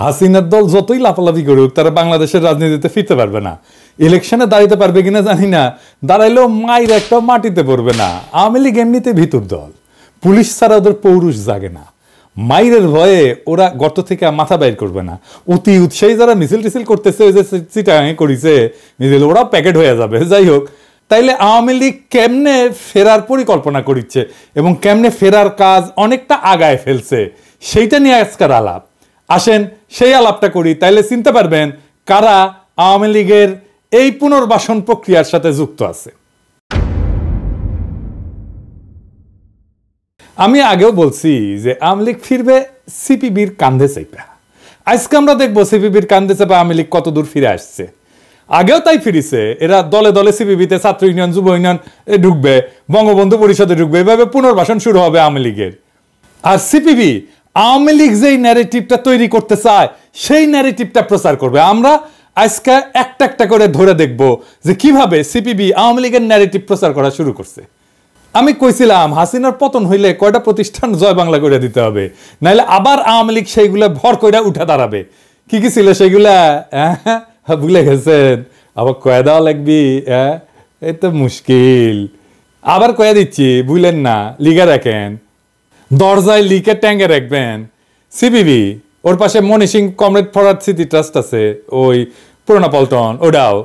হাসিনার দল যতই লাফালাফি করুক তারা বাংলাদেশের রাজনীতিতে ফিরতে পারবে না। ইলেকশনে দাঁড়াতে পারবে কিনা জানি না, দাঁড়াইলেও মায়ের একটা মাটিতে পড়বে না। আওয়ামী লীগ এমনিতে ভিতর দল, পুলিশ ছাড়া ওদের পৌরুষ জাগে না। মাইরের ভয়ে ওরা গর্ত থেকে মাথা বাইর করবে না। অতি উৎসাহী যারা মিছিল টিছিল করতেছে, ওই যে চিটাগাঙে করেছে মিছিল, ওরা প্যাকেট হয়ে যাবে। যাই হোক, তাইলে আওয়ামী লীগ কেমনে ফেরার পরিকল্পনা করছে এবং কেমনে ফেরার কাজ অনেকটা আগায় ফেলছে, সেইটা নিয়ে আজকের আলাপ। আসেন সেই আলাপটা করি, তাইলে চিনতে পারবেন কারা আওয়ামী লীগের এই পুনর্বাসন প্রক্রিয়ার সাথে যুক্ত আছে। আমি আগেও বলছি যে আওয়ামী লীগ ফিরবে সিপিবির কান্ধে চেপে। আজকে আমরা দেখবো সিপিবির কান্ধে চেপে আওয়ামী লীগ কত দূর ফিরে আসছে। আগেও তাই ফিরেছে, এরা দলে দলে সিপিবিতে ছাত্র ইউনিয়ন, যুব ইউনিয়ন ঢুকবে, বঙ্গবন্ধু পরিষদে ঢুকবে, এভাবে পুনর্বাসন শুরু হবে আওয়ামী লীগের। আর সিপিবি আওয়ামী লীগ যেই ন্যারেটিভটা তৈরি করতে চায় সেই ন্যারেটিভটা প্রচার করবে। আমরা আজকে একটা একটা করে ধরে দেখব যে কিভাবে সিপিবি আওয়ামী লীগের ন্যারেটিভ প্রচার করা শুরু করছে। আমি কইছিলাম হাসিনার পতন হইলে কয়টা প্রতিষ্ঠান জয় বাংলা করে দিতে হবে, নাইলে আবার আওয়ামী লীগ সেইগুলা ভর কইরা উঠে দাঁড়াবে। কি কি ছিল সেগুলা ভুলে গেছেন? আবার কয়ে দেওয়া লাগবি, এই তো মুশকিল। আবার কয়ে দিচ্ছি, ভুলেন না, লিখে রাখেন, দরজায় লিখে ট্যাঙ্গে রাখবেন। সিপিবি, ওর পাশে মনি সিং কমরেড ফরওয়ার্ড স্মৃতি ট্রাস্ট আছে, ওই পুরোনো পল্টন, ওটাও,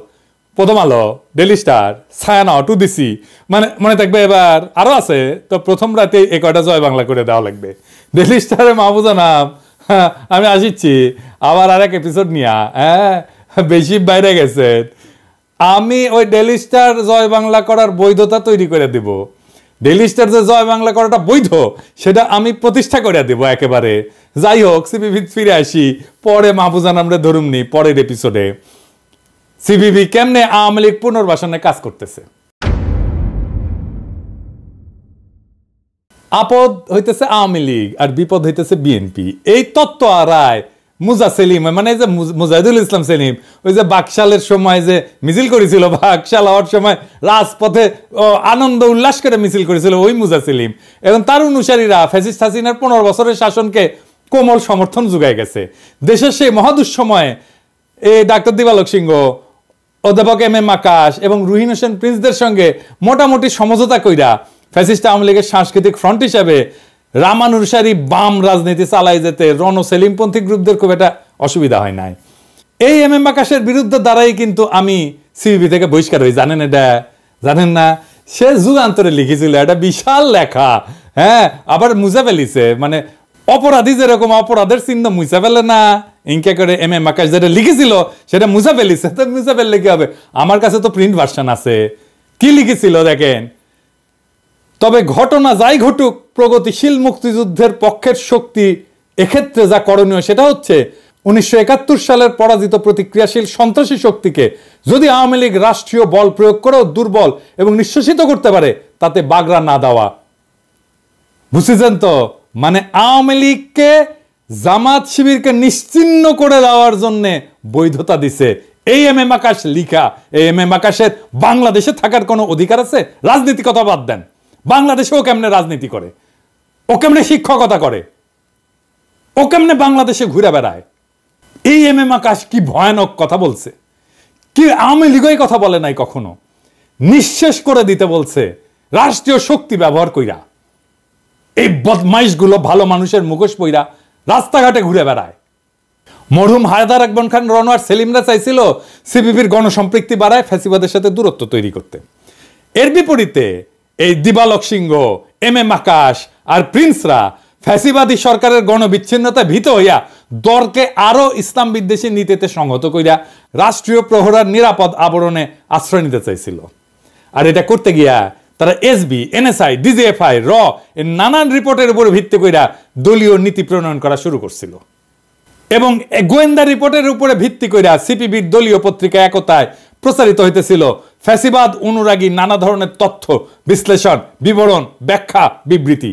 প্রথম আলো, ডেলি স্টার, ছায়ানট, উদিসি, মানে মনে থাকবে। এবার আরো আছে, তো প্রথম রাতে এ কয়টা জয় বাংলা করে দেওয়া লাগবে। ডেলি স্টারে মাহবুজা নাম, আমি আসিচ্ছি আবার আর এক এপিসোড নিয়া, বেশি বাইরে গেছে। আমি ওই ডেলি স্টার জয় বাংলা করার বৈধতা তৈরি করে দিব। ডেলি স্টার যে জয় বাংলা করাটা বৈধ সেটা আমি প্রতিষ্ঠা করে দেব একেবারে। যাই হোক, সিপিবি ফিরে আসি, পরে মাহবুজা নামরে ধরুমনি পরের এপিসোডে। সিপিবি কেমনে আওয়ামী লীগ পুনর্বাসনে কাজ করতেছে। আপদ হইতেছে আওয়ামী লীগ আর বিপদ হইতেছে বিএনপি। এই তত্ত্ব আর রায় মুজা সেলিম, মানে যে মুজাহিদুল ইসলাম সেলিম, ওই যে বাকশালের সময় যে মিছিল করেছিল, বাকশাল হওয়ার সময় রাজপথে আনন্দ উল্লাস করে মিছিল করেছিল, ওই মুজা সেলিম এবং তার অনুসারীরা ফ্যাসিস্ট হাসিনার 15 বছরের শাসনকে কোমল সমর্থন যোগায় গেছে। দেশের সেই মহাদুঃসময়ে এই ডাক্তার দিবালোক সিংহ, অধ্যাপক এম এম আকাশ এবং রুহিন হোসেন প্রিন্সদের সঙ্গে মোটামুটি সমঝোতা কইরা ফ্যাসিস্ট আওয়ামী লীগের সাংস্কৃতিক ফ্রন্ট হিসাবে রামানুসারী বাম রাজনীতি চালাই যেতে রণ সেলিমপন্থী গ্রুপদের খুব একটা অসুবিধা হয় নাই। এই এম এম আকাশের বিরুদ্ধে দ্বারাই কিন্তু আমি সিপিবি থেকে বহিষ্কার হই। জানেন এটা? জানেন না? সে যুগান্তরে লিখেছিল, এটা বিশাল লেখা। আবার মুছে ফেলিছে, মানে অপরাধী যেরকম অপরাধের চিহ্ন মুছে ফেলে না, ইনকে করে এম এম আকাশ যেটা লিখেছিল সেটা মুছে ফেলিছে। তো মুছে ফেললে কি হবে? আমার কাছে তো প্রিন্ট ভার্সন আছে। কি লিখেছিল দেখেন। তবে ঘটনা যাই ঘটুক, প্রগতিশীল মুক্তিযুদ্ধের পক্ষের শক্তি এক্ষেত্রে যা করণীয় সেটা হচ্ছে 1971 সালের পরাজিত প্রতিক্রিয়াশীল সন্ত্রাসী শক্তিকে যদি আওয়ামী লীগ রাষ্ট্রীয় বল প্রয়োগ করেও দুর্বল এবং নিঃশেষিত করতে পারে, তাতে বাগড়া না দেওয়া। বুঝেছেন তো? মানে আওয়ামী লীগকে, জামাত শিবিরকে নিশ্চিহ্ন করে দেওয়ার জন্য বৈধতা দিছে এই এম এম আকাশ লিখা। এই এম এম আকাশের বাংলাদেশে থাকার কোনো অধিকার আছে? রাজনীতি কথা বাদ দেন, বাংলাদেশে ও কেমনে রাজনীতি করে, ও কেমনে শিক্ষকতা করে, ও কেমনে বাংলাদেশে ঘুরে বেড়ায়? এই এম এম আকাশ কি ভয়ানক কথা বলছে! কি আওয়ামী লীগই কথা বলে নাই কখনো, নিঃশেষ করে দিতে বলছে রাষ্ট্রীয় শক্তি ব্যবহার কইরা। এই বদমাইশগুলো ভালো মানুষের মুখোশ পইরা রাস্তাঘাটে ঘুরে বেড়ায়। মরহুম হায়দার আকবর খান, রনোয়ার সেলিমরা চাইছিল সিপিবির গণসম্পৃক্তি বাড়ায় ফ্যাসিবাদের সাথে দূরত্ব তৈরি করতে। এর বিপরীতে এই দিবালোক সিংহ, এম এম আকাশ আর প্রিন্সরা ফ্যাসিবাদী সরকারের গণবিচ্ছিন্নতা ভীত হইয়া দরকে আরো ইসলাম বিদ্বেষী নীতিতে সংহত কইরা রাষ্ট্রীয় প্রহরার নিরাপদ আবরণে আশ্রয় নিতে চাইছিল। আর এটা করতে গিয়া তারা এসবি, এনএসআই, ডিজিএফআই, র এর নানান রিপোর্টের উপর ভিত্তি কইরা দলীয় নীতি প্রণয়ন করা শুরু করছিল এবং গোয়েন্দা রিপোর্টের উপরে ভিত্তি কইরা সিপিবির দলীয় পত্রিকা একতায় প্রচারিত হইতেছিল ফ্যাসিবাদ অনুরাগী নানা ধরনের তথ্য, বিশ্লেষণ, বিবরণ, ব্যাখ্যা, বিবৃতি।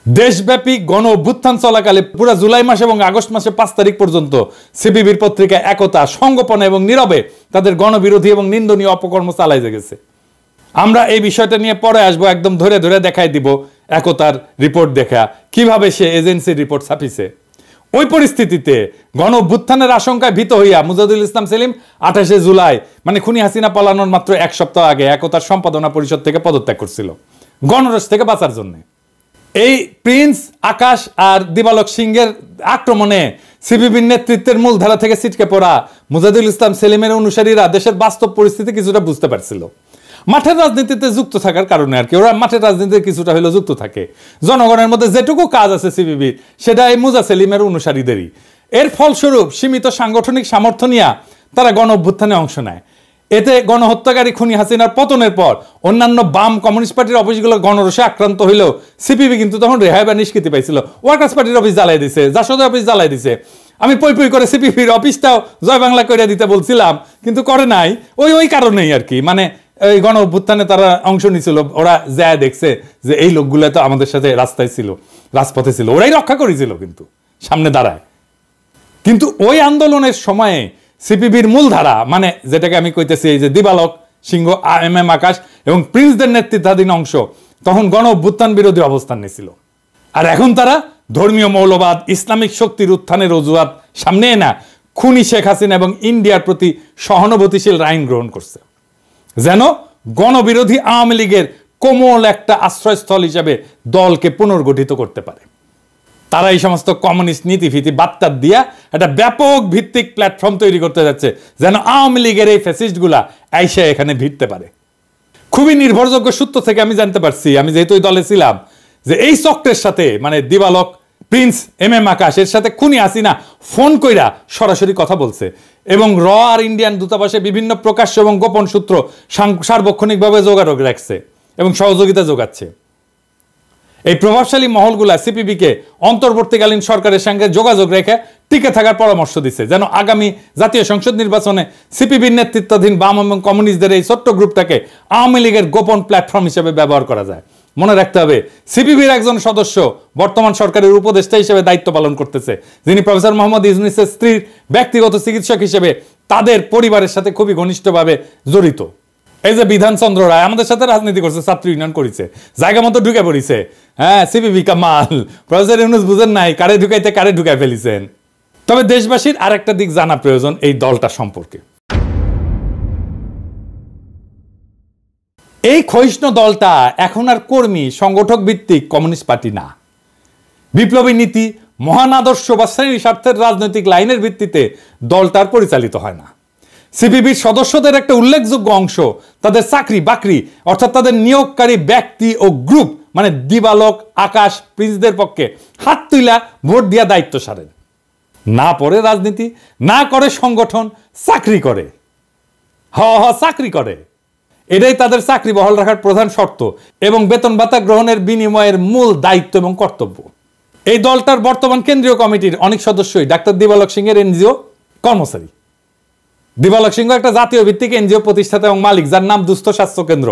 দেশব্যাপী গণ অভ্যুত্থান চলাকালে পুরো জুলাই মাস এবং আগস্ট মাসে 5 তারিখ পর্যন্ত সিপিবির পত্রিকা একতা সংগোপনে এবং নীরবে তাদের গণবিরোধী এবং নিন্দনীয় অপকর্ম চালাই গেছে। আমরা এই বিষয়টা নিয়ে পরে আসবো, একদম ধরে ধরে দেখাই দিব একতার রিপোর্ট দেখা কিভাবে সে এজেন্সির রিপোর্ট ছাপিছে। ওই পরিস্থিতিতে গণ অভ্যুত্থানের আশঙ্কায় ভীত হইয়া মুজাহিদুল ইসলাম সেলিম 28 জুলাই মানে খুনি হাসিনা পালানোর মাত্র 1 সপ্তাহ আগে একতার সম্পাদনা পরিষদ থেকে পদত্যাগ করছিল গণরোষ থেকে বাঁচার জন্য। এই প্রিন্স আকাশ আর দিবালক সিংহের আক্রমণে সিপিবির নেতৃত্বের মূলধারা থেকে ছিটকে পড়া মুজাহিদুল ইসলাম সেলিমের অনুসারীরা দেশের বাস্তব পরিস্থিতি কিছুটা বুঝতে পারছিল। মাঠের রাজনীতিতে যুক্ত থাকার কারণে আর কি, ওরা মাঠের রাজনীতিতে কিছুটা হলেও যুক্ত থাকে। জনগণের মধ্যে যেটুকু কাজ আছে সিপিবির সেটা এই মুজা সেলিমের অনুসারীদেরই। এর ফলস্বরূপ সীমিত সাংগঠনিক সামর্থ্য নিয়ে তারা গণ অভ্যুত্থানে অংশ নেয়। এতে গণহত্যাকারী খুনি হাসিনার পতনের পর অন্যান্য বাম কমিউনিস্ট পার্টির অফিসগুলো গণরোষে আক্রান্ত হইলেও সিপিবি কিন্তু তখন রেহাই বা নিষ্কৃতি পাইছিল। ওয়ার্কার্স পার্টির অফিস জ্বালাই দিছে, জাসদের অফিস জ্বালাই দিছে। আমি পই পই করে সিপিবির অফিসটাও জয় বাংলা করে দিতে বলছিলাম, কিন্তু করে নাই। ওই কারণেই আর কি, মানে এই গণ অভ্যুত্থানে তারা অংশ নিছিল। ওরা যা দেখছে যে এই লোকগুলো তো আমাদের সাথে রাস্তায় ছিল, রাজপথে ছিল, ওরাই রক্ষা করেছিল কিন্তু সামনে দাঁড়ায়। কিন্তু ওই আন্দোলনের সময়ে সিপিবির মূলধারা মানে যেটাকে আমি কইতেছি এই যে দিবালক সিংহ, এম আকাশ এবং প্রিন্সদের নেতৃত্বাধীন অংশ তখন গণ অভ্যুত্থান বিরোধী অবস্থান নিয়েছিল। আর এখন তারা ধর্মীয় মৌলবাদ, ইসলামিক শক্তির উত্থানের অজুহাত সামনে এনে খুনি শেখ হাসিনা এবং ইন্ডিয়ার প্রতি সহানুভূতিশীল আইন গ্রহণ করছে, যেন গণবিরোধী আওয়ামী লীগের কোমল একটা আশ্রয়স্থল হিসেবে দলকে পুনর্গঠিত করতে পারে। তারা এই সমস্ত কমিউনিস্ট নীতিভীতি বার্তা দিয়া একটা ব্যাপক ভিত্তিক প্ল্যাটফর্ম তৈরি করতে যাচ্ছে, যেন আওয়ামী লীগের এই ফ্যাসিস্টগুলা আইসা এখানে ভিড়তে পারে। খুবই নির্ভরযোগ্য সূত্র থেকে আমি জানতে পারছি, আমি যেহেতু ওই দলে ছিলাম, যে এই চক্রের সাথে মানে দিবালক, প্রিন্স, এম আকাশ এর সাথে খুনি হাসিনা ফোন কইরা সরাসরি কথা বলছে এবং র আর ইন্ডিয়ান দূতাবাসে বিভিন্ন প্রকাশ্য এবং গোপন সূত্র সার্বক্ষণিকভাবে যোগাযোগ রাখছে এবং সহযোগিতা যোগাচ্ছে। এই প্রভাবশালী মহলগুলা সিপিবিকে অন্তর্বর্তীকালীন সরকারের সঙ্গে যোগাযোগ রেখে টিকে থাকার পরামর্শ দিচ্ছে, যেন আগামী জাতীয় সংসদ নির্বাচনে সিপিবির নেতৃত্বাধীন বাম এবং কমিউনিস্টদের এই ছোট্ট গ্রুপটাকে আওয়ামী লীগের গোপন প্ল্যাটফর্ম হিসেবে ব্যবহার করা যায়। মনে রাখতে হবে, সিপিবির একজন সদস্য বর্তমান সরকারের উপদেষ্টা হিসেবে দায়িত্ব পালন করতেছে, যিনি প্রফেসর মোহাম্মদ ইউনূসের স্ত্রীর ব্যক্তিগত চিকিৎসক হিসেবে তাদের পরিবারের সাথে খুবই ঘনিষ্ঠভাবে জড়িত। এই যে বিধানচন্দ্র রায় আমাদের সাথে রাজনীতি করছে, ছাত্র ইউনিয়ন করেছে, জায়গা মতো ঢুকে পড়িছে। হ্যাঁ, সিপিবি কামাল, প্রফেসর ইউনূস বুঝেন নাই কারে ঢুকাইতে কারে ঢুকাই ফেলিছেন। তবে দেশবাসীর আরেকটা দিক জানা প্রয়োজন এই দলটা সম্পর্কে। এই ক্ষয়িষ্ণু দলটা এখন আর কর্মী সংগঠক ভিত্তিক কমিউনিস্ট পার্টি না। বিপ্লবী নীতি, মহান আদর্শ বা শ্রেণী স্বার্থের রাজনৈতিক লাইনের ভিত্তিতে দলটার পরিচালিত হয় না। সিপিবির সদস্যদের একটা উল্লেখযোগ্য অংশ তাদের চাকরি বাকরি অর্থাৎ তাদের নিয়োগকারী ব্যক্তি ও গ্রুপ মানে দিবালক, আকাশ, প্রিন্সদের পক্ষে হাত তুইলা ভোট দিয়া দায়িত্ব সারেন। না পড়ে রাজনীতি, না করে সংগঠন, চাকরি করে। চাকরি করে, এটাই তাদের চাকরি বহাল রাখার প্রধান শর্ত এবং বেতন ভাতা গ্রহণের বিনিময়ের মূল দায়িত্ব এবং কর্তব্য। এই দলটার বর্তমান কেন্দ্রীয় কমিটির অনেক সদস্যই ডাক্তার দিবালক সিংহের এনজিও কর্মচারী। দিবালক সিংহ একটা জাতীয় ভিত্তিক এনজিও প্রতিষ্ঠাতা এবং মালিক, যার নাম দুস্থ স্বাস্থ্য কেন্দ্র।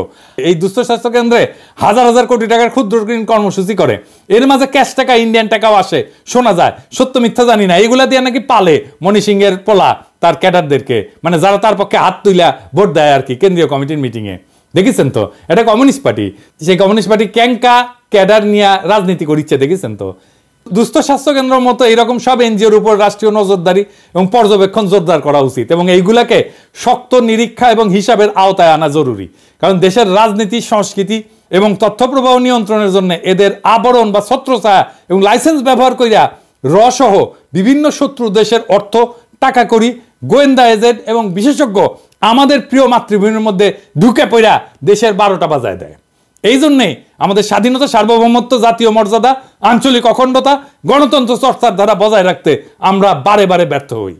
এই দুস্থ স্বাস্থ্য কেন্দ্রে হাজার হাজার কোটি টাকার ক্ষুদ্র ঋণ কর্মসূচি করে। এর মাঝে ক্যাশ টাকা, ইন্ডিয়ান টাকাও আসে, শোনা যায়, সত্য মিথ্যা জানি না। এইগুলা দিয়ে নাকি পালে মণি সিংহের পোলা তার ক্যাডারদেরকে, মানে যারা তার পক্ষে হাত তুইলা ভোট দেয় আর কি কেন্দ্রীয় কমিটির মিটিংয়ে। দেখেছেন তো, এটা কমিউনিস্ট পার্টি। সেই কমিউনিস্ট পার্টি ক্যাঙ্কা ক্যাডার নিয়ে রাজনীতি করিচ্ছে, দেখেছেন তো। দুস্থ স্বাস্থ্য কেন্দ্রের মতো এইরকম সব এনজিওর উপর রাষ্ট্রীয় নজরদারি এবং পর্যবেক্ষণ জোরদার করা উচিত এবং এইগুলাকে শক্ত নিরীক্ষা এবং হিসাবের আওতায় আনা জরুরি। কারণ দেশের রাজনীতি, সংস্কৃতি এবং তথ্য প্রবাহ নিয়ন্ত্রণের জন্য এদের আবরণ বা ছত্রছায়া এবং লাইসেন্স ব্যবহার করিয়া রসহ বিভিন্ন শত্রু দেশের অর্থ, টাকা কড়ি, গোয়েন্দা এজেন্ট এবং বিশেষজ্ঞ আমাদের প্রিয় মাতৃভূমির মধ্যে ঢুকে পড়া দেশের 12টা বাজায় দেয়। এই জন্যে আমাদের স্বাধীনতা, সার্বভৌমত্ব, জাতীয় মর্যাদা, আঞ্চলিক অখণ্ডতা, গণতন্ত্র চর্চার ধারা বজায় রাখতে আমরা বারে বারে ব্যর্থ হই।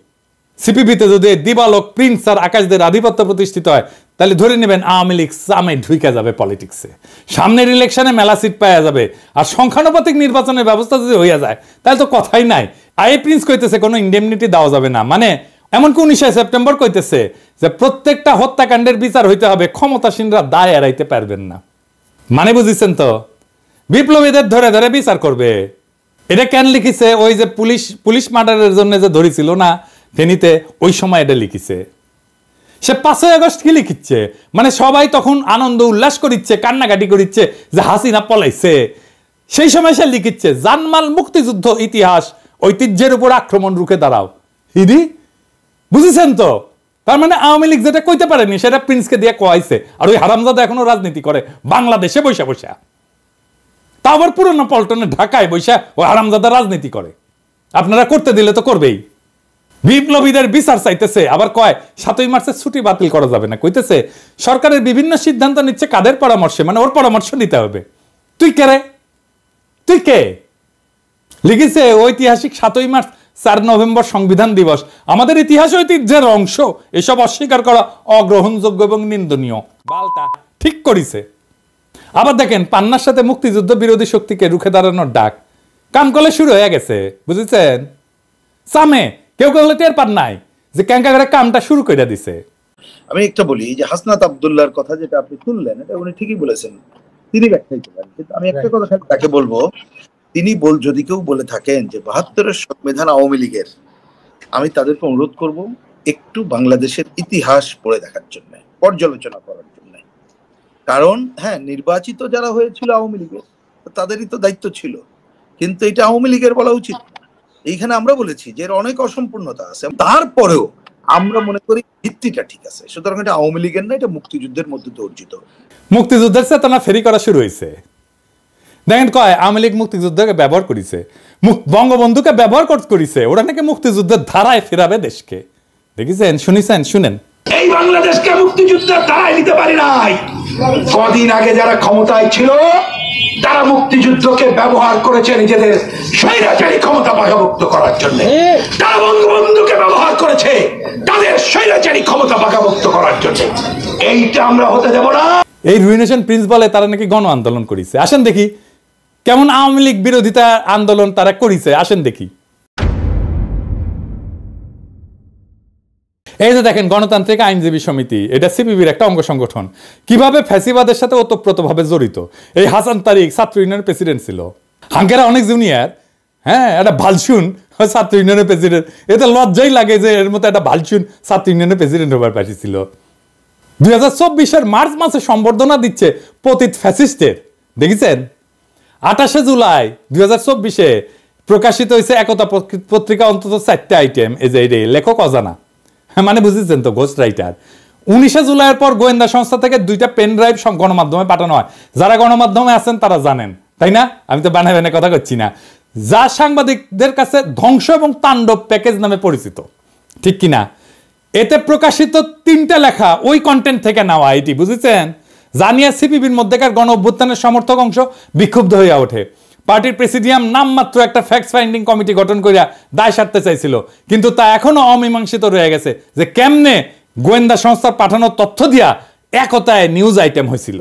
সিপিবিতে যদি দিবালক, প্রিন্স আর আকাশদের আধিপত্য প্রতিষ্ঠিত হয়, তাহলে ধরে নেবেন আওয়ামী লীগ সামে ঢুকে যাবে পলিটিক্সে। সামনের ইলেকশনে মেলা সিট পাওয়া যাবে। আর সংখ্যানুপাতিক নির্বাচনের ব্যবস্থা যদি হইয়া যায় তাহলে তো কথাই নাই। আই প্রিন্স কইতেছে কোনো ইন্ডেমনিটি দেওয়া যাবে না, মানে এমনকি 19 সেপ্টেম্বর কইতেছে যে প্রত্যেকটা হত্যাকাণ্ডের বিচার হইতে হবে, ক্ষমতাসীনরা দায় এড়াইতে পারবেন না। মানে বুঝিছেন তো, বিপ্লবীদের ধরে ধরে বিচার করবে। এটা কেন লিখিছে? ওই যে পুলিশ মার্ডারের জন্য যে ধরেছিল না ফেনীতে, ওই সময় এটা লিখিছে। সে 5ই আগস্ট কি লিখিচ্ছে, মানে সবাই তখন আনন্দ উল্লাস করিচ্ছে, কান্নাকাটি করিচ্ছে যে হাসিনা পলাইছে। সেই সময় সে লিখিচ্ছে জানমাল মুক্তিযুদ্ধ ইতিহাস ঐতিহ্যের উপর আক্রমণ রুখে দাঁড়াও। হিদি বুঝেছেন তো? তার মানে আওয়ামী লীগ যেটা কইতে পারেনি সেটা প্রিন্সকে দিয়ে কয়াইছে, আর ওই হারামজাদা এখনো রাজনীতি করে বাংলাদেশে বৈশা বৈশা, তা আবার পুরনো পল্টনে ঢাকায় বৈশা ওই হারামজাদা রাজনীতি করে। আপনারা করতে দিলে তো করবেই। বিপ্লবীদের বিচার চাইতেছে, আবার কয় 7ই মার্চের ছুটি বাতিল করা যাবে না, কইতেছে সরকারের বিভিন্ন সিদ্ধান্ত নিচ্ছে কাদের পরামর্শে, মানে ওর পরামর্শ নিতে হবে। তুই কে রে? তুই কে? লিখেছে ঐতিহাসিক 7ই মার্চ 4 নভেম্বর সংবিধান দিবস আমাদের ইতিহাস ঐতিহ্যের অংশ, এসব অস্বীকার করা অগ্রহণযোগ্য এবং নিন্দনীয়। বালটা ঠিক করিছে। আবার দেখেন পান্নার সাথে মুক্তিযুদ্ধ বিরোধী শক্তিকে রুখে দাঁড়ানোর ডাক কাম করলে শুরু হয়ে গেছে, বুঝেছেন? সামে কেউ কেউ টের পান নাই যে ক্যাঙ্কা করে কামটা শুরু করে দিছে। আমি একটা বলি যে হাসনাত আব্দুল্লাহর কথা যেটা আপনি তুললেন, এটা উনি ঠিকই বলেছেন, তিনি ব্যাখ্যাই করেন, কিন্তু আমি একটা কথা তাকে বলবো, তিনি যদি কেউ বলে থাকেন যে 72-এর সংবিধান আওয়ামী লীগের, আমি তাদেরকে অনুরোধ করব একটু বাংলাদেশের ইতিহাস পড়ে দেখার জন্য, পর্যালোচনা করার জন্য। কারণ হ্যাঁ, নির্বাচিত যারা হয়েছিল আওয়ামী লীগের তাদেরই তো দায়িত্ব ছিল, কিন্তু এটা আওয়ামী লীগের বলা উচিত। এইখানে আমরা বলেছি যে এর অনেক অসম্পূর্ণতা আছে, তারপরেও আমরা মনে করি ভিত্তিটা ঠিক আছে, সুতরাং এটা আওয়ামী লীগের না, এটা মুক্তিযুদ্ধের মধ্যে অর্জিত। মুক্তিযুদ্ধের চেতনা ফেরি করা শুরু হয়েছে। দেখেন কয় আওয়ামী লীগ মুক্তিযুদ্ধকে ব্যবহার করেছে, বঙ্গবন্ধুকে ব্যবহার করেছে, ওরা নাকি মুক্তিযুদ্ধের ধারায় ফেরাবে দেশকে। দেখেছেন, শুনেছেন? শুনেন। এই বাংলাদেশকে মুক্তিযুদ্ধের ধারায় নিতে পারি নাই। কদিন আগে যারা ক্ষমতায় ছিল তারা মুক্তিযুদ্ধকে ব্যবহার করেছে নিজেদের স্বৈরাচারী ক্ষমতা পাকাভুক্ত করার জন্য। তারা বঙ্গবন্ধুকে ব্যবহার করেছে তাদের স্বৈরাচারী ক্ষমতা পাকাভুক্ত করার জন্য। এইটা আমরা হতে দেব না। এই রুইনেশন প্রিন্স বলে তারা নাকি গণ আন্দোলন করেছে। আসেন দেখি কেমন আওয়ামী লীগ বিরোধিতা আন্দোলন তারা করেছে, আসেন দেখি। এই যে দেখেন গণতান্ত্রিক আইনজীবী সমিতি, এটা সিপিবির একটা অঙ্গ সংগঠন, কিভাবে ফ্যাসিবাদের সাথে ওতপ্রোতভাবে জড়িত। এই হাসান তারিক ছাত্র ইউনিয়নের প্রেসিডেন্ট ছিল, হাঙ্গেরা অনেক জুনিয়র, হ্যাঁ, একটা ভালসুন ছাত্র ইউনিয়নের প্রেসিডেন্ট। এতে লজ্জাই লাগে যে এর মতো একটা ভালসুন ছাত্র ইউনিয়নের প্রেসিডেন্ট হবার পাঠিয়েছিল। 2024-এর মার্চ মাসে সম্বর্ধনা দিচ্ছে পতিত ফ্যাসিস্টের, দেখেছেন? 28শে জুলাই 2024-এ প্রকাশিত হয়েছে একতা পত্রিকা, অন্তত 4টা আইটেম। এই যে লেখক অজানা, মানে বুঝেছেন তো, ঘোস্ট রাইটার। 19শে জুলাইয়ের পর গোয়েন্দা সংস্থা থেকে 2টা পেন ড্রাইভ গণমাধ্যমে পাঠানো হয়। যারা গণমাধ্যমে আছেন তারা জানেন, তাই না? আমি তো বানায় বানায় কথা করছি না। যা সাংবাদিকদের কাছে ধ্বংস এবং তাণ্ডব প্যাকেজ নামে পরিচিত, ঠিক কিনা? এতে প্রকাশিত 3টা লেখা ওই কন্টেন্ট থেকে নেওয়া, এটি বুঝেছেন? জানিয়া সিপিবির মধ্যেকার গণ অভ্যুত্থানের সমর্থক অংশ বিক্ষুব্ধ হইয়া ওঠে। পার্টির প্রেসিডিয়াম নামমাত্র একটা ফ্যাক্ট ফাইন্ডিং কমিটি গঠন করিয়া দায় সারতে চাইছিল, কিন্তু তা এখনো অমীমাংসিত রয়ে গেছে যে কেমনে গোয়েন্দা সংস্থার পাঠানো তথ্য দিয়া একতায় নিউজ আইটেম হয়েছিল।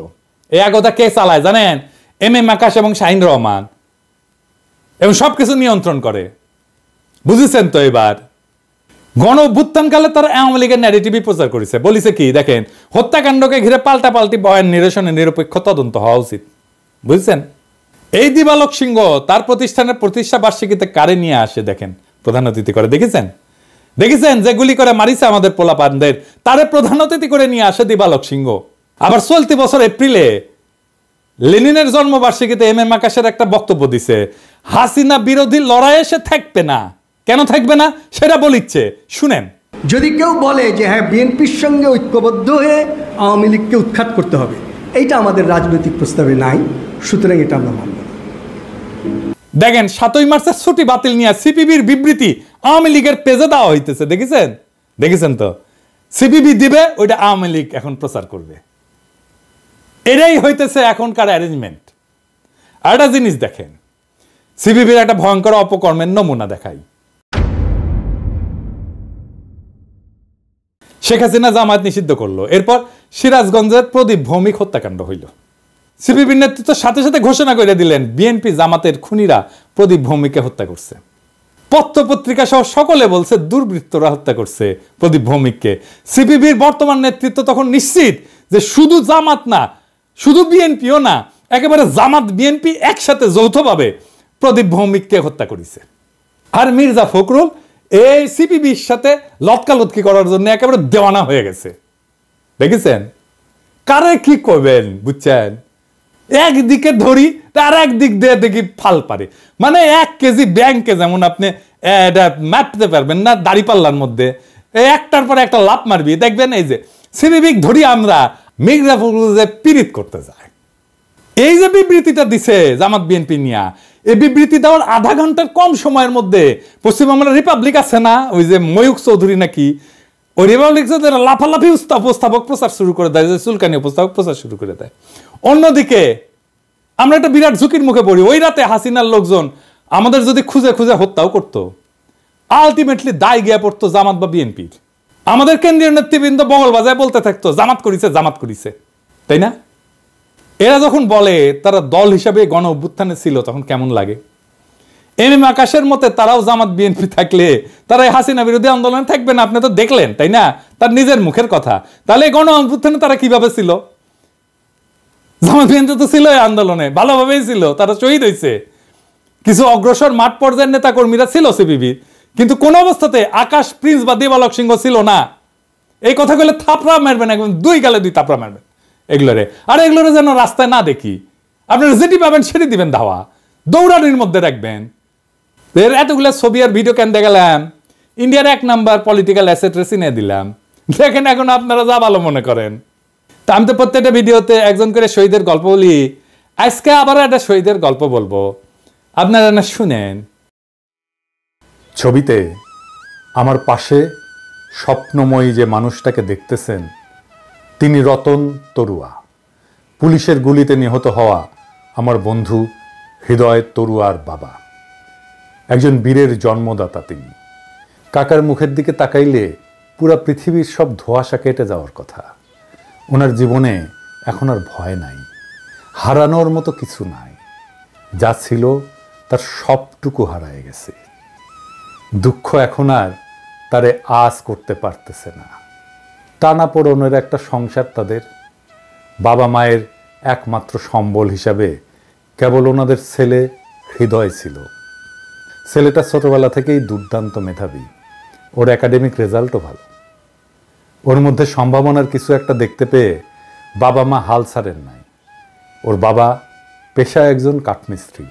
এই একতা কে চালায় জানেন? এম আকাশ এবং শাহিন রহমান, এবং সবকিছু নিয়ন্ত্রণ করে, বুঝেছেন তো? এবার গণ অভ্যুত্থানকালে তারা আওয়ামী লীগের ন্যারেটিভই প্রচার করেছে, বলিছে কি দেখেন, হত্যাকাণ্ডকে ঘিরে পাল্টাপাল্টি বয়ান নিরসনে নিরপেক্ষ তদন্ত হওয়া উচিত, বুঝছেন? এই দিবালোক সিংহ তার প্রতিষ্ঠানের প্রতিষ্ঠা বার্ষিকীতে কারে নিয়ে আসে দেখেন, প্রধান অতিথি করে, দেখেছেন? দেখেছেন যে গুলি করে মারিছে আমাদের পোলাপানদের, তারে প্রধান অতিথি করে নিয়ে আসে দিবালোক সিংহ। আবার চলতি বছর এপ্রিলে লেনিনের জন্মবার্ষিকীতে এম আকাশের একটা বক্তব্য দিছে, হাসিনা বিরোধী লড়াইয়ে সে থাকবে না। কেন থাকবে না সেটা বলিচ্ছে, শুনেন। যদি কেউ বলে যে হ্যাঁ বিএনপির সঙ্গে ঐক্যবদ্ধ হয়ে আওয়ামী লীগকে উৎখাত করতে হবে, এইটা আমাদের রাজনৈতিক প্রস্তাবে নাই, সুতরাং এটা আমরা মানব না। দেখেন 7ই মার্চের ছুটি বাতিল নিয়ে সিপিবির বিবৃতি আওয়ামী লীগের পেজে দেওয়া হইতেছে, দেখেছেন? দেখেছেন তো? সিপিবি দিবে, ওইটা আওয়ামী লীগ এখন প্রচার করবে। এটাই হইতেছে এখনকার অ্যারেঞ্জমেন্ট। আর একটা জিনিস দেখেন, সিপিবির একটা ভয়ঙ্কর অপকর্মের নমুনা দেখাই। শেখ হাসিনা জামায়াত নিষিদ্ধ করলো, এরপর সিরাজগঞ্জের প্রদীপ ভৌমিক হত্যাকাণ্ড হইল। সিপিবির নেতৃত্ব সাথে সাথে ঘোষণা করে দিলেন বিএনপি জামাতের খুনিরা প্রদীপ ভৌমিককে হত্যা করছে। পত্র পত্রিকা সহ সকলে বলছে দুর্বৃত্তরা হত্যা করছে প্রদীপ ভৌমিককে। সিপিবির বর্তমান নেতৃত্ব তখন নিশ্চিত যে শুধু জামাত না, শুধু বিএনপিও না, একেবারে জামাত বিএনপি একসাথে যৌথভাবে প্রদীপ ভৌমিককে হত্যা করেছে। আর মির্জা ফখরুল এই সিপিবির সাথে লটকালটকি করার জন্য একেবারে দেওয়ানা হয়ে গেছে, দেখেছেন? কারে কি করবেন, বুঝছেন? একদিকে ধরি তার একদিক দিয়ে দেখি ফাল পারে। মানে 1 কেজি ব্যাংকে যেমন আপনি এটা মাপতে পারবেন না দাড়িপাল্লার মধ্যে, একটার পর একটা লাভ মারবি, দেখবেন এই যে সিভিক ধরি আমরা মির্জাফখরুল পীড়িত করতে যায়। এই যে বিবৃতিটা দিছে জামাত বিএনপি নিয়া, এই বিবৃতি দেওয়ার আধা ঘন্টার কম সময়ের মধ্যে পশ্চিমবঙ্গের রিপাবলিক আছে না, ওই যে ময়ূক চৌধুরী নাকি, ওই রিপাবলিক লাফালাফি উপস্থাপক প্রচার শুরু করে দেয়, যে চুলকানি উপস্থাপক প্রচার শুরু করে দেয়। অন্যদিকে আমরা একটা বিরাট ঝুঁকির মুখে পড়ি। ওই রাতে হাসিনার লোকজন আমাদের যদি খুঁজে খুঁজে হত্যাও করতো, আলটিমেটলি দায় গিয়ে পড়তো জামাত বা বিএনপির। আমাদের কেন্দ্রীয় নেতৃবৃন্দ বগল বাজায় বলতে থাকতো জামাত করিছে জামাত করিছে, তাই না? এরা যখন বলে তারা দল হিসাবে গণ অভ্যুত্থানে ছিল, তখন কেমন লাগে? এম এম আকাশের মতে তারাও জামাত বিএনপি থাকলে তারা হাসিনা বিরোধী আন্দোলনে থাকবে না, আপনি তো দেখলেন, তাই না? তার নিজের মুখের কথা। তাহলে গণ অভ্যুত্থানে তারা কিভাবে ছিল? জামাত বিএনপি তো ছিল এই আন্দোলনে, ভালোভাবেই ছিল, তারা শহীদ হয়েছে। কিছু অগ্রসর মাঠ পর্যায়ের নেতা কর্মীরা ছিল সিপিবির, কিন্তু কোন অবস্থাতে আকাশ প্রিন্স বা দেবালক সিংহ ছিল না। এই কথা বলে থাপড়া মারবেন, একদম 2 গালে 2 থাপড়া মারবেন এগুলোরে। আর এগুলোরে যেন রাস্তায় না দেখি, আপনারা যেটি পাবেন সেটি দিবেন ধাওয়া, দৌড়ানির মধ্যে রাখবেন। এর এতগুলো ছবি আর ভিডিও কেন দেখালাম? ইন্ডিয়ার 1 নাম্বার পলিটিক্যাল অ্যাসেট চিনে দিলাম। দেখেন এখন আপনারা যা ভালো মনে করেন। তা আমি তো প্রত্যেকটা ভিডিওতে একজন করে শহীদের গল্প বলি, আজকে আবার একটা শহীদের গল্প বলবো, আপনারা না শুনেন। ছবিতে আমার পাশে স্বপ্নময়ী যে মানুষটাকে দেখতেছেন, তিনি রতন তরুয়া, পুলিশের গুলিতে নিহত হওয়া আমার বন্ধু হৃদয় তরুয়ার বাবা। একজন বীরের জন্মদাতা তিনি। কাকার মুখের দিকে তাকাইলে পুরা পৃথিবীর সব ধোঁয়াশা কেটে যাওয়ার কথা। ওনার জীবনে এখন আর ভয় নাই, হারানোর মতো কিছু নাই। যা ছিল তার সবটুকু হারায় গেছে। দুঃখ এখন আর তারে আস করতে পারতেছে না। টানাপোড়েনের একটা সংসার তাদের। বাবা মায়ের একমাত্র সম্বল হিসাবে কেবল ওনাদের ছেলে হৃদয় ছিল। ছেলেটা ছোটবেলা থেকেই দুর্দান্ত মেধাবী, ওর একাডেমিক রেজাল্টও ভালো। ওর মধ্যে সম্ভাবনার কিছু একটা দেখতে পেয়ে বাবা মা হাল ছাড়েন নাই। ওর বাবা পেশায় একজন কাঠমিস্ত্রি।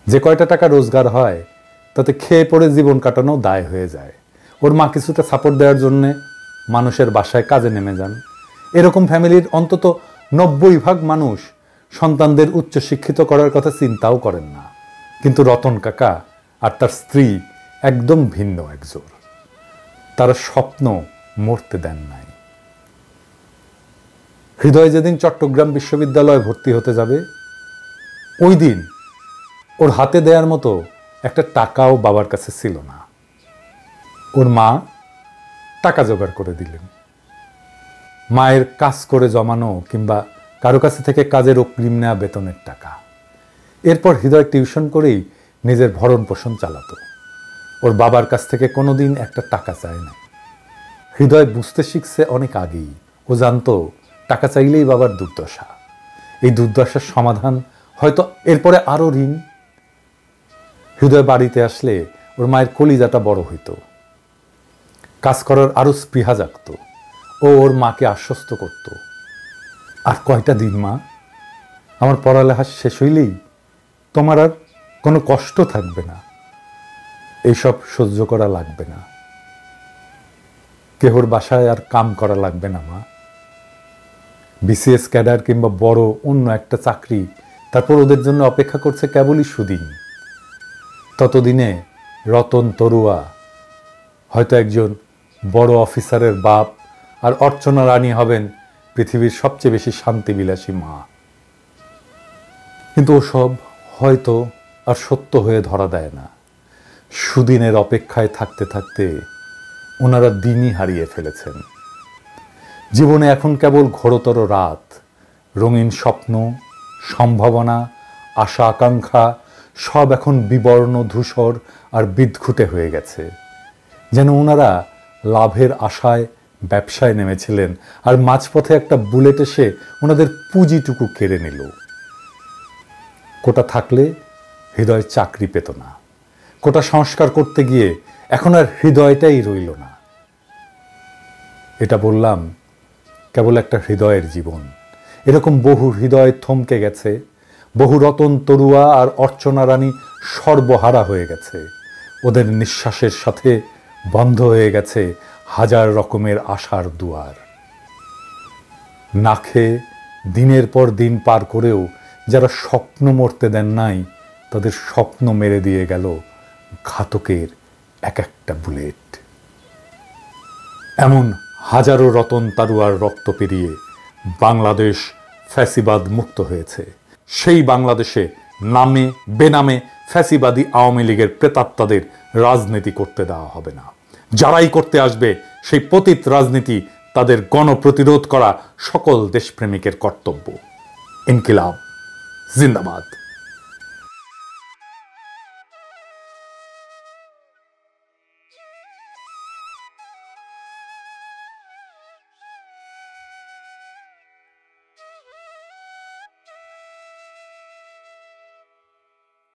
যে কয়টা টাকা রোজগার হয় তাতে খেয়ে পড়ে জীবন কাটানো দায় হয়ে যায়। ওর মা কিছুটা সাপোর্ট দেওয়ার জন্যে মানুষের বাসায় কাজে নেমে যান। এরকম ফ্যামিলির অন্তত 90% মানুষ সন্তানদের উচ্চশিক্ষিত করার কথা চিন্তাও করেন না। কিন্তু রতন কাকা আর তার স্ত্রী একদম ভিন্ন একজোর। তারা স্বপ্ন মরতে দেন নাই। হৃদয় যেদিন চট্টগ্রাম বিশ্ববিদ্যালয়ে ভর্তি হতে যাবে, ওই দিন ওর হাতে দেওয়ার মতো একটা টাকাও বাবার কাছে ছিল না। ওর মা টাকা জোগাড় করে দিলেন। মায়ের কাজ করে জমানো কিংবা কারো কাছে থেকে কাজের অগ্রিম নেওয়া বেতনের টাকা। এরপর হৃদয় টিউশন করেই নিজের ভরণ পোষণ চালাতো। ওর বাবার কাছ থেকে কোনোদিন একটা টাকা চায় না। হৃদয় বুঝতে শিখছে অনেক আগেই। ও জানতো টাকা চাইলেই বাবার দুর্দশা। এই দুর্দশার সমাধান হয়তো এরপরে আরো ঋণ। হৃদয় বাড়িতে আসলে ওর মায়ের কলিজাটা বড় হইতো, কাজ করার আরো স্পৃহা জাগত। ও ওর মাকে আশ্বস্ত করত, আর কয়টা দিন মা, আমার পড়ালেখা শেষ হইলেই তোমার আর কোনো কষ্ট থাকবে না, এইসব সহ্য করা লাগবে না, কেহর বাসায় আর কাম করা লাগবে না মা। বিসিএস ক্যাডার কিংবা বড় অন্য একটা চাকরি তারপর ওদের জন্য অপেক্ষা করছে কেবলই সুদিন। ততদিনে রতন তরুয়া হয়তো একজন বড় অফিসারের বাপ, আর অর্চনা রানী হবেন পৃথিবীর সবচেয়ে বেশি শান্তিবিলাসী মা। কিন্তু ওসব হয়তো আর সত্য হয়ে ধরা দেয় না। সুদিনের অপেক্ষায় থাকতে থাকতে ওনারা দিনই হারিয়ে ফেলেছেন। জীবনে এখন কেবল ঘোরতর রাত, রঙিন স্বপ্ন, সম্ভাবনা, আশা আকাঙ্ক্ষা সব এখন বিবর্ণ ধূসর আর বিদঘুটে হয়ে গেছে। যেন ওনারা লাভের আশায় ব্যবসায় নেমেছিলেন, আর মাঝপথে একটা বুলেট এসে ওনাদের পুঁজিটুকু কেড়ে নিল। কোটা থাকলে হৃদয় চাকরি পেত না। কোটা সংস্কার করতে গিয়ে এখন আর হৃদয়টাই রইল না। এটা বললাম কেবল একটা হৃদয়ের জীবন। এরকম বহু হৃদয় থমকে গেছে, বহু রতন তরুয়া আর অর্চনা রানী সর্বহারা হয়ে গেছে। ওদের নিঃশ্বাসের সাথে বন্ধ হয়ে গেছে হাজার রকমের আশার দুয়ার। না খেয়ে দিনের পর দিন পার করেও যারা স্বপ্ন মরতে দেন নাই, তাদের স্বপ্ন মেরে দিয়ে গেল ঘাতকের এক একটা বুলেট। এমন হাজারো রতন তারুয়ার রক্ত পেরিয়ে বাংলাদেশ ফ্যাসিবাদ মুক্ত হয়েছে। সেই বাংলাদেশে নামে বেনামে ফ্যাসিবাদী আওয়ামী লীগের প্রেতাত্মাদের রাজনীতি করতে দেওয়া হবে না। যারাই করতে আসবে সেই পতিত রাজনীতি, তাদের গণপ্রতিরোধ করা সকল দেশপ্রেমিকের কর্তব্য। ইনকিলাব জিন্দাবাদ।